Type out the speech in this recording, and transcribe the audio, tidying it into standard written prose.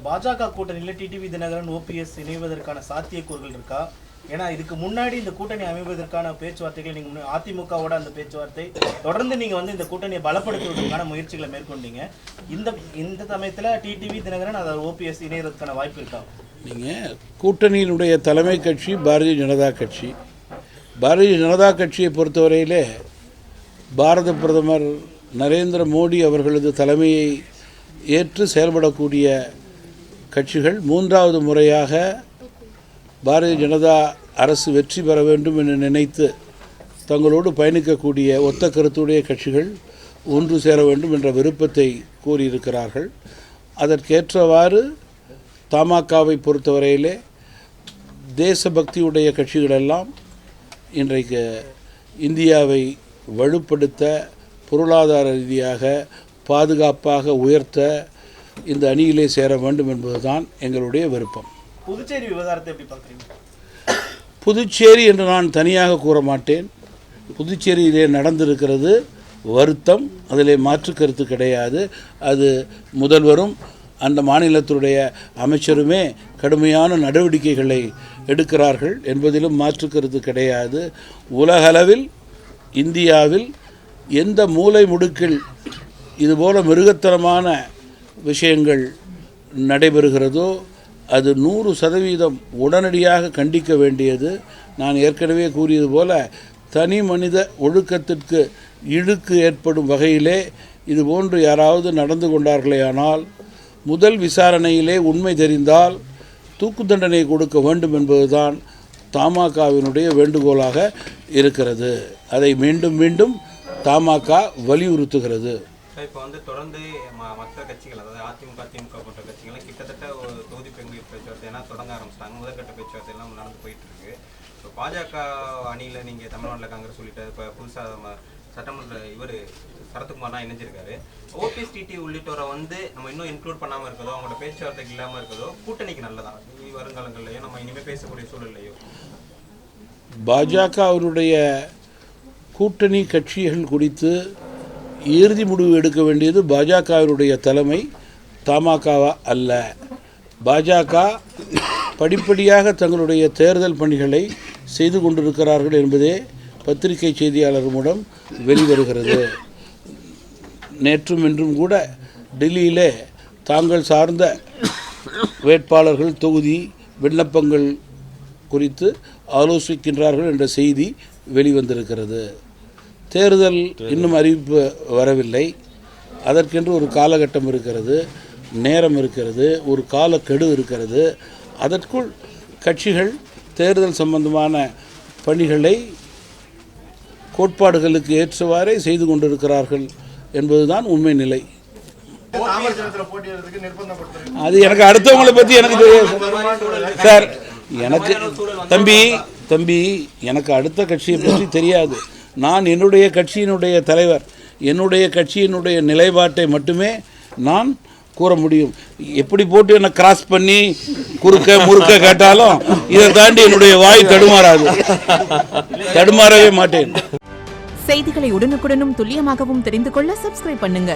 பாஜக கூட்டணியில் TTV Dinakaran OPS இணைவதற்கான சாத்தியக்கூறுகள் இருக்கா? ஏன்னா இதுக்கு முன்னாடி இந்த கூட்டணி அமைவதற்கான பேச்சுவார்த்தைகள் நீங்கள் அதிமுகவோட அந்த பேச்சுவார்த்தை தொடர்ந்து நீங்கள் இந்த கூட்டணியை பலப்படுத்துவதற்கான முயற்சிகளை மேற்கொண்டீங்க. இந்த சமயத்தில் டிடிவி தினகரன் அதை ஓபிஎஸ் இணைவதற்கான வாய்ப்பு இருக்கா? நீங்கள் கூட்டணியினுடைய தலைமை கட்சி பாரதிய ஜனதா கட்சி. பாரதிய ஜனதா கட்சியை பொறுத்தவரையிலே பாரத பிரதமர் நரேந்திர மோடி அவர்களது தலைமையை ஏற்று செயல்படக்கூடிய கட்சிகள் மூன்றாவது முறையாக பாரதிய ஜனதா அரசு வெற்றி பெற வேண்டும் என்று நினைத்து தங்களோடு பயணிக்கக்கூடிய ஒத்த கருத்துடைய கட்சிகள் ஒன்று சேர வேண்டும் என்ற விருப்பத்தை கூறியிருக்கிறார்கள். அதற்கேற்றவாறு தமாகவை பொறுத்தவரையிலே தேசபக்தியுடைய கட்சிகளெல்லாம் இன்றைக்கு இந்தியாவை வலுப்படுத்த பொருளாதார ரீதியாக பாதுகாப்பாக உயர்த்த இந்த அணியிலே சேர வேண்டும் என்பதுதான் எங்களுடைய விருப்பம். புதுச்சேரி விவகாரத்தை எப்படி பார்க்குறீங்க? புதுச்சேரி என்று நான் தனியாக கூற மாட்டேன். புதுச்சேரியிலே நடந்திருக்கிறது வருத்தம், அதிலே மாற்று கருத்து கிடையாது. அது முதல்வரும் அந்த மாநிலத்துடைய அமைச்சருமே கடுமையான நடவடிக்கைகளை எடுக்கிறார்கள் என்பதிலும் மாற்று கருத்து கிடையாது. உலகளவில் இந்தியாவில் எந்த மூலை முடுக்கில் இதுபோல மிருகத்தனமான விஷயங்கள் நடைபெறுகிறதோ அது 100% உடனடியாக கண்டிக்க வேண்டியது. நான் ஏற்கனவே கூறியது போல தனி மனித ஒழுக்கத்திற்கு இழுக்கு ஏற்படும் வகையிலே இதுபோன்று யாராவது நடந்து கொண்டார்களேயானால் முதல் விசாரணையிலே உண்மை தெரிந்தால் தூக்கு தண்டனை கொடுக்க வேண்டும் என்பதுதான் தமாகவினுடைய வேண்டுகோளாக இருக்கிறது. அதை மீண்டும் மீண்டும் தமாக வலியுறுத்துகிறது. இப்போ தொடர்ந்து மற்ற கட்சிகள், அதாவது அதிமுக திமுக போன்ற கட்சிகள்லாம் கிட்டத்தட்ட ஒரு தொகுதி பங்கீடு பேச்சுவார்த்தை எல்லாம் தொடங்க ஆரம்பிச்சிட்டாங்க. முதற்கட்ட பேச்சுவார்த்தை எல்லாம் நடந்து போயிட்டு இருக்கு. இப்போ பாஜக அணியில் நீங்கள் தமிழ்நாட்டில் காங்கிரஸ் சொல்லிட்டு இப்போ புதுசாக சட்டமன்ற சரத்குமார் தான் இணைஞ்சிருக்காரு. ஓபிஎஸ் டிடி உள்ளிட்டோரை நம்ம இன்னும் இன்க்ளூட் பண்ணாமல் இருக்கதோ, அவங்களோட பேச்சுவார்த்தைக்கு இல்லாமல் இருக்கதோ கூட்டணிக்கு நல்லதா? வருங்காலங்கள்லையோ நம்ம இனிமேல் பேசக்கூடிய சூழல்லையோ பாஜக அவருடைய கூட்டணி கட்சிகள் குறித்து இறுதி முடிவு எடுக்க வேண்டியது பாஜகவினுடைய தலைமை, தமாகவா அல்ல. பாஜக படிப்படியாக தங்களுடைய தேர்தல் பணிகளை செய்து கொண்டிருக்கிறார்கள் என்பதே பத்திரிகை செய்தியாளர் மூலம் வெளிவருகிறது. நேற்றும் இன்றும் கூட டெல்லியிலே தாங்கள் சார்ந்த வேட்பாளர்கள் தொகுதி விண்ணப்பங்கள் குறித்து ஆலோசிக்கின்றார்கள் என்ற செய்தி வெளிவந்திருக்கிறது. தேர்தல் இன்னும் அறிவிப்பு வரவில்லை. அதற்கென்று ஒரு காலகட்டம் இருக்கிறது, நேரம் இருக்கிறது, ஒரு காலக்கெடு இருக்கிறது. அதற்குள் கட்சிகள் தேர்தல் சம்பந்தமான பணிகளை கோட்பாடுகளுக்கு ஏற்றவாறே செய்து கொண்டிருக்கிறார்கள் என்பதுதான் உண்மை நிலை. அது எனக்கு அடுத்தவங்களை பற்றி எனக்கு தெரியாது சார். எனக்கு தம்பி எனக்கு அடுத்த கட்சியை பற்றி தெரியாது. நான் என்னுடைய கட்சியினுடைய தலைவர், என்னுடைய கட்சியினுடைய நிலைப்பாட்டை மட்டுமே நான் கூற முடியும். எப்படி போட்டு என்னை கிராஸ் பண்ணி குறுக்க முறுக்க கேட்டாலும் இதை தாண்டி என்னுடைய வாய் தடுமாறவே மாட்டேன். செய்திகளை உடனுக்குடனும் துல்லியமாகவும் தெரிந்து கொள்ள சப்ஸ்கிரைப் பண்ணுங்க.